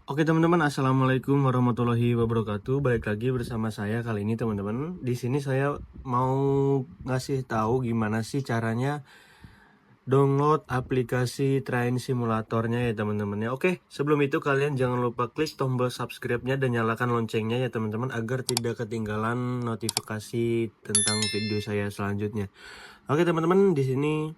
Oke teman-teman, assalamualaikum warahmatullahi wabarakatuh. Balik lagi bersama saya kali ini teman-teman. Di sini saya mau ngasih tahu gimana sih caranya download aplikasi Train Simulatornya ya teman-teman ya. Oke, sebelum itu kalian jangan lupa klik tombol subscribe-nya dan nyalakan loncengnya ya teman-teman agar tidak ketinggalan notifikasi tentang video saya selanjutnya. Oke teman-teman, di sini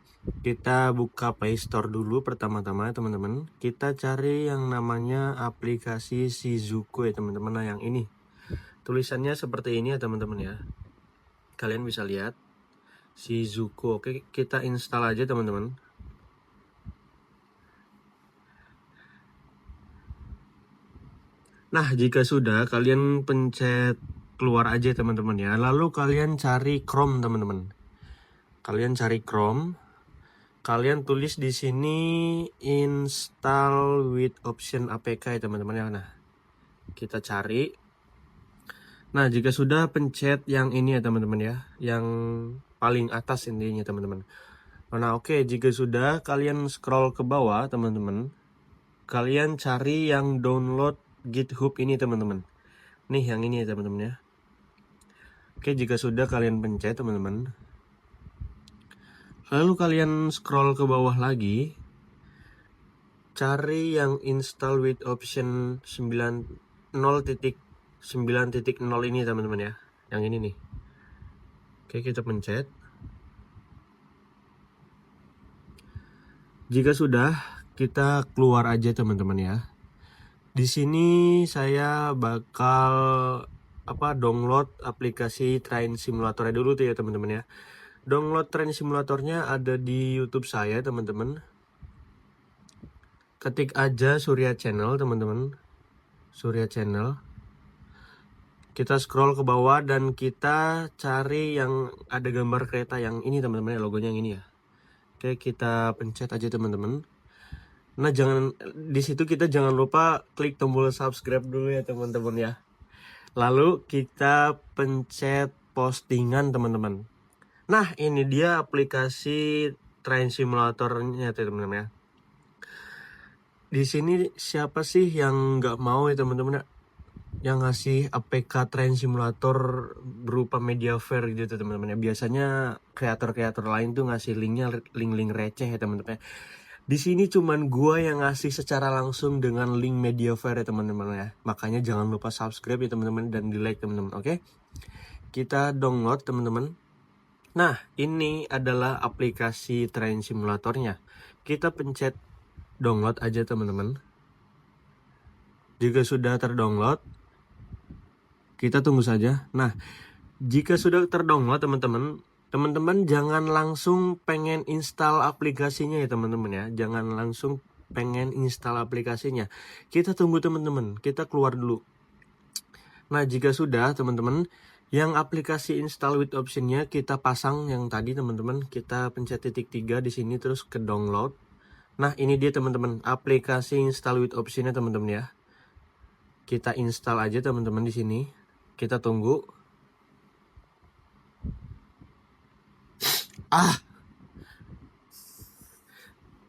kita buka Play Store dulu pertama-tama ya teman-teman. Kita cari yang namanya aplikasi Shizuku ya teman-teman. Nah yang ini tulisannya seperti ini ya teman-teman ya. Kalian bisa lihat Shizuku. Oke, kita install aja teman-teman. Nah jika sudah, kalian pencet keluar aja teman-teman ya. Lalu kalian cari Chrome teman-teman. Kalian cari Chrome. Kalian tulis di sini install with option APK ya teman-teman ya. Nah, kita cari. Nah, jika sudah pencet yang ini ya teman-teman ya, yang paling atas intinya teman-teman. Nah, oke, jika sudah kalian scroll ke bawah teman-teman, kalian cari yang download GitHub ini teman-teman. Nih yang ini ya teman-teman ya. Oke, jika sudah kalian pencet teman-teman. Lalu kalian scroll ke bawah lagi. Cari yang install with option 9.0.9.0 ini teman-teman ya. Yang ini nih. Oke, kita pencet. Jika sudah, kita keluar aja teman-teman ya. Di sini saya bakal download aplikasi Train Simulatornya dulu tuh ya teman-teman ya. Download Train Simulatornya ada di YouTube saya teman-teman. Ketik aja Surya Channel teman-teman. Surya Channel. Kita scroll ke bawah dan kita cari yang ada gambar kereta yang ini teman-teman ya, logonya yang ini ya. Oke, kita pencet aja teman-teman. Nah, di situ kita jangan lupa klik tombol subscribe dulu ya teman-teman ya. Lalu kita pencet postingan teman-teman. Nah, ini dia aplikasi Train Simulatornya teman-teman ya. Di sini siapa sih yang nggak mau ya teman-teman ya? Yang ngasih APK Train Simulator berupa Mediafire gitu teman-teman ya. Biasanya kreator-kreator lain tuh ngasih linknya link-link receh ya teman-teman ya. Di sini cuman gua yang ngasih secara langsung dengan link Mediafire ya teman-teman ya. Makanya jangan lupa subscribe ya teman-teman dan di like teman-teman. Oke. Kita download teman-teman. Nah, ini adalah aplikasi Train Simulatornya. Kita pencet download aja teman-teman. Jika sudah terdownload, kita tunggu saja. Nah, jika sudah terdownload teman-teman jangan langsung pengen install aplikasinya ya teman-teman ya. Jangan langsung pengen install aplikasinya. Kita tunggu teman-teman, kita keluar dulu. Nah, jika sudah teman-teman, yang aplikasi install with optionnya kita pasang yang tadi teman-teman. Kita pencet titik 3 di sini terus ke download. Nah, ini dia teman-teman, aplikasi install with optionnya teman-teman ya. Kita install aja teman-teman di sini. Kita tunggu.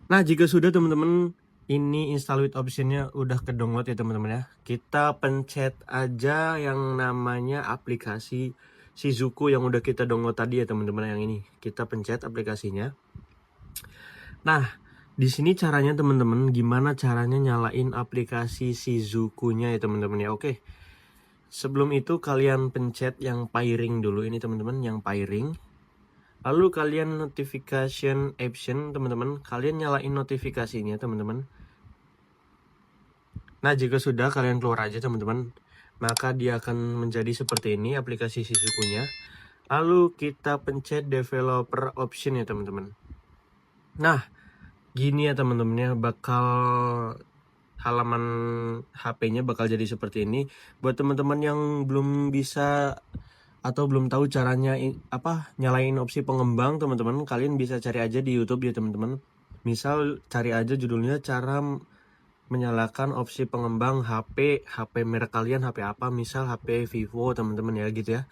Nah, jika sudah teman-teman, ini install with optionnya udah ke download ya teman-teman ya. Kita pencet aja yang namanya aplikasi Shizuku yang udah kita download tadi ya teman-teman, yang ini. Kita pencet aplikasinya. Nah, di sini caranya teman-teman, gimana caranya nyalain aplikasi Shizuku-nya ya teman-teman ya. Oke. Sebelum itu kalian pencet yang pairing dulu ini teman-teman, yang pairing. Lalu kalian notification option teman-teman, kalian nyalain notifikasinya teman-teman. Nah, jika sudah kalian keluar aja teman-teman, maka dia akan menjadi seperti ini aplikasi Shizuku-nya. Lalu kita pencet developer option ya teman-teman. Nah, gini ya teman-teman ya, bakal halaman HP-nya bakal jadi seperti ini. Buat teman-teman yang belum bisa atau belum tahu caranya nyalain opsi pengembang teman-teman, kalian bisa cari aja di YouTube ya teman-teman. Misal cari aja judulnya cara menyalakan opsi pengembang HP merek kalian, HP apa, misal HP Vivo teman-teman ya gitu ya.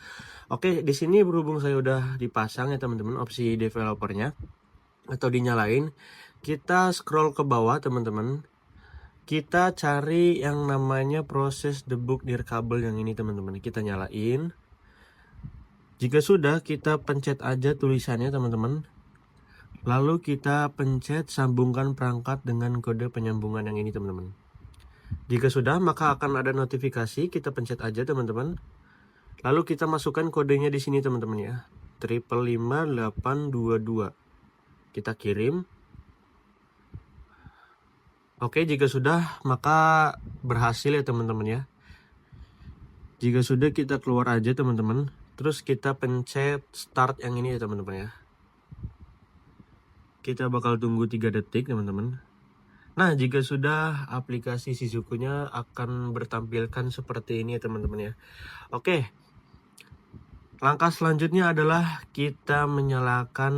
Oke, di sini berhubung saya udah dipasang ya teman-teman opsi developernya atau dinyalain, kita scroll ke bawah teman-teman. kita cari yang namanya proses debug nirkabel yang ini teman-teman. Kita nyalain. Jika sudah, kita pencet aja tulisannya teman-teman. Lalu kita pencet sambungkan perangkat dengan kode penyambungan yang ini teman-teman. Jika sudah, maka akan ada notifikasi, kita pencet aja teman-teman. Lalu kita masukkan kodenya di sini teman-teman ya. 555822. Kita kirim. Oke, jika sudah maka berhasil ya teman-teman ya. Jika sudah, kita keluar aja teman-teman. Terus kita pencet start yang ini ya teman-teman ya. Kita bakal tunggu 3 detik teman-teman. Nah, jika sudah, aplikasi Shizuku-nya akan bertampilkan seperti ini ya teman-teman ya. Oke. Langkah selanjutnya adalah kita menyalakan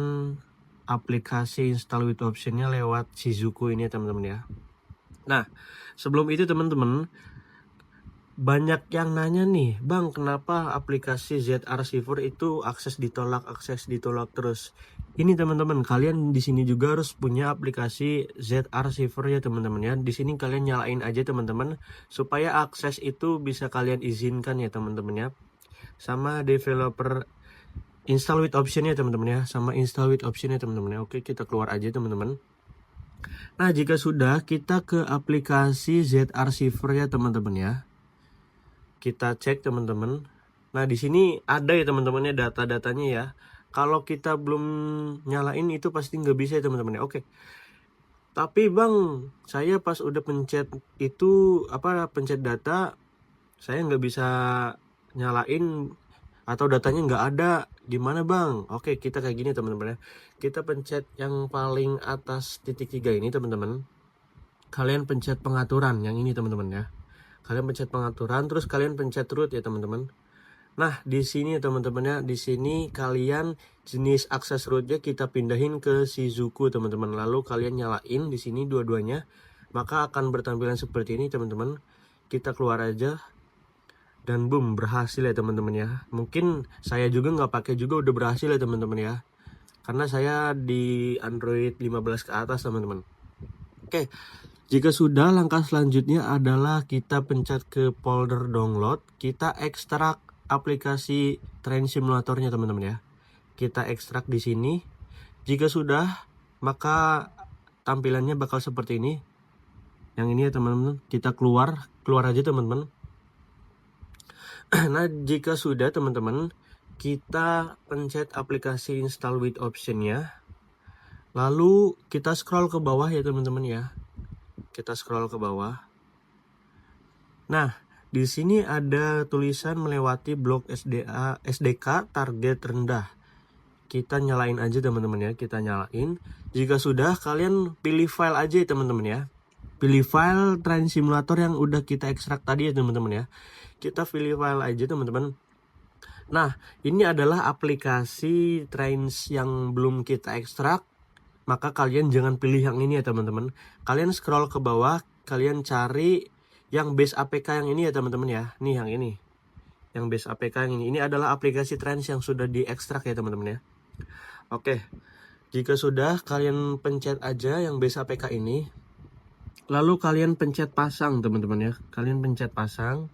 aplikasi install with option-nya lewat Shizuku ini ya teman-teman ya. Nah, sebelum itu teman-teman, banyak yang nanya nih, Bang, kenapa aplikasi ZR Receiver itu akses ditolak terus? Ini teman-teman, kalian di sini juga harus punya aplikasi ZR Receiver ya teman-teman ya. Di sini kalian nyalain aja teman-teman, supaya akses itu bisa kalian izinkan ya teman-teman ya. Sama developer install with option ya teman-teman ya, sama install with option ya teman-teman ya. Oke, kita keluar aja teman-teman. Nah, jika sudah, kita ke aplikasi ZR Receiver ya teman-teman ya. Kita cek teman-teman. Nah, di sini ada ya teman-teman ya data-datanya ya. Kalau kita belum nyalain itu pasti nggak bisa ya teman-teman ya. Oke. Tapi Bang, saya pas udah pencet itu pencet data, saya nggak bisa nyalain atau datanya nggak ada. Gimana Bang? Oke, kita kayak gini teman-teman ya. Kita pencet yang paling atas titik 3 ini teman-teman. Kalian pencet pengaturan yang ini teman-teman ya. Kalian pencet pengaturan, terus kalian pencet root ya teman-teman. Nah, di sini teman-teman ya, di sini kalian jenis akses rootnya kita pindahin ke Shizuku teman-teman. Lalu kalian nyalain di sini dua-duanya, maka akan bertampilan seperti ini teman-teman. Kita keluar aja. Dan boom, berhasil ya teman-teman ya. Mungkin saya juga nggak pakai juga udah berhasil ya teman-teman ya. Karena saya di Android 15 ke atas teman-teman. Oke, jika sudah, langkah selanjutnya adalah kita pencet ke folder download. Kita ekstrak aplikasi Train Simulatornya teman-teman ya. Kita ekstrak di sini. Jika sudah, maka tampilannya bakal seperti ini. Yang ini ya teman-teman. Kita keluar aja teman-teman. Nah, jika sudah teman-teman, kita pencet aplikasi install with option-nya. Lalu kita scroll ke bawah ya teman-teman ya. Kita scroll ke bawah. Nah, di sini ada tulisan melewati blok SDK target rendah. Kita nyalain aja teman-teman ya, kita nyalain. Jika sudah, kalian pilih file aja ya teman-teman ya. Pilih file Train Simulator yang udah kita ekstrak tadi ya teman-teman ya. Kita pilih file aja teman-teman. Nah, ini adalah aplikasi Trains yang belum kita ekstrak. Maka kalian jangan pilih yang ini ya teman-teman. Kalian scroll ke bawah, kalian cari yang base APK yang ini ya teman-teman ya. Nih yang ini. Yang base APK yang ini. Ini adalah aplikasi Trains yang sudah diekstrak ya teman-teman ya. Oke. Jika sudah, kalian pencet aja yang base APK ini. Lalu kalian pencet pasang teman-teman ya. Kalian pencet pasang.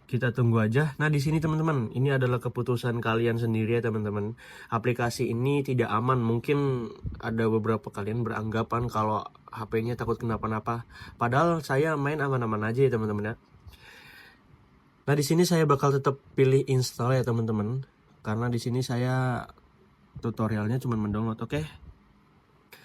Kita tunggu aja. Nah, di sini teman-teman, ini adalah keputusan kalian sendiri ya teman-teman. Aplikasi ini tidak aman. Mungkin ada beberapa kalian beranggapan kalau HP-nya takut kenapa-napa. Padahal saya main aman-aman aja ya teman-teman ya. Nah, di sini saya bakal tetap pilih install ya teman-teman. Karena di sini saya tutorialnya cuma mendownload, oke?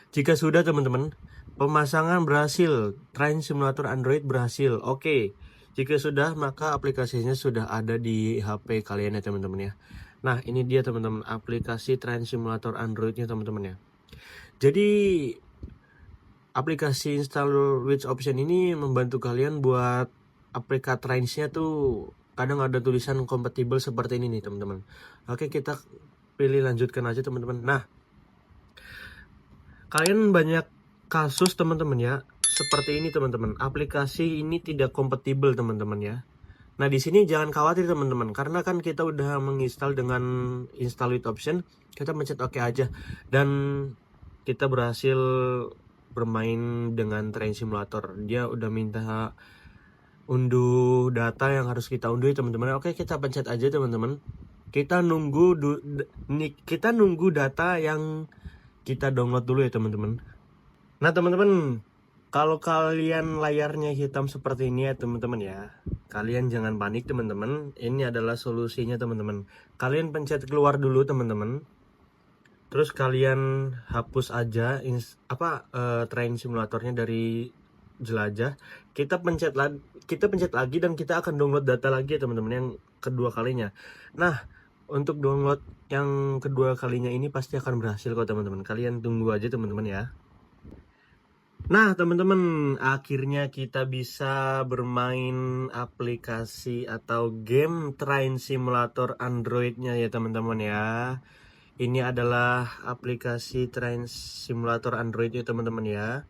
Jika sudah teman-teman, pemasangan berhasil. Train Simulator Android berhasil. Oke. Jika sudah, maka aplikasinya sudah ada di HP kalian ya teman-teman ya. Nah, ini dia teman-teman aplikasi Train Simulator Androidnya teman-teman ya. Jadi aplikasi install with option ini membantu kalian buat aplikasi Trains-nya tuh kadang ada tulisan kompatibel seperti ini nih teman-teman. Oke, kita pilih lanjutkan aja teman-teman. Nah, kalian banyak kasus teman-teman ya. Seperti ini teman-teman, aplikasi ini tidak kompatibel teman-teman ya. Nah, di sini jangan khawatir teman-teman, karena kan kita udah menginstal dengan install with option, kita pencet oke aja dan kita berhasil bermain dengan Train Simulator. Dia udah minta unduh data yang harus kita unduh teman-teman. Oke, kita pencet aja teman-teman. Kita nunggu data yang kita download dulu ya teman-teman. Nah teman-teman, kalau kalian layarnya hitam seperti ini ya teman-teman ya, kalian jangan panik teman-teman. Ini adalah solusinya teman-teman. Kalian pencet keluar dulu teman-teman. Terus kalian hapus aja Train Simulatornya dari jelajah. Kita pencet lagi dan kita akan download data lagi ya teman-teman, yang kedua kalinya. Nah, untuk download yang kedua kalinya ini pasti akan berhasil kok teman-teman. Kalian tunggu aja teman-teman ya. Nah teman-teman, akhirnya kita bisa bermain aplikasi atau game Train Simulator Androidnya ya teman-teman ya. Ini adalah aplikasi Train Simulator Android ya teman-teman ya.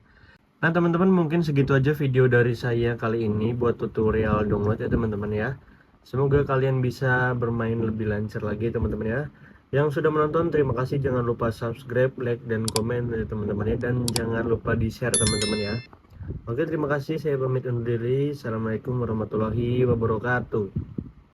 Nah teman-teman, mungkin segitu aja video dari saya kali ini buat tutorial download ya teman-teman ya. Semoga kalian bisa bermain lebih lancar lagi teman-teman ya. Yang sudah menonton terima kasih, jangan lupa subscribe, like, dan komen ya teman-teman ya. Dan jangan lupa di share teman-teman ya. Oke, terima kasih, saya pamit undur diri. Assalamualaikum warahmatullahi wabarakatuh.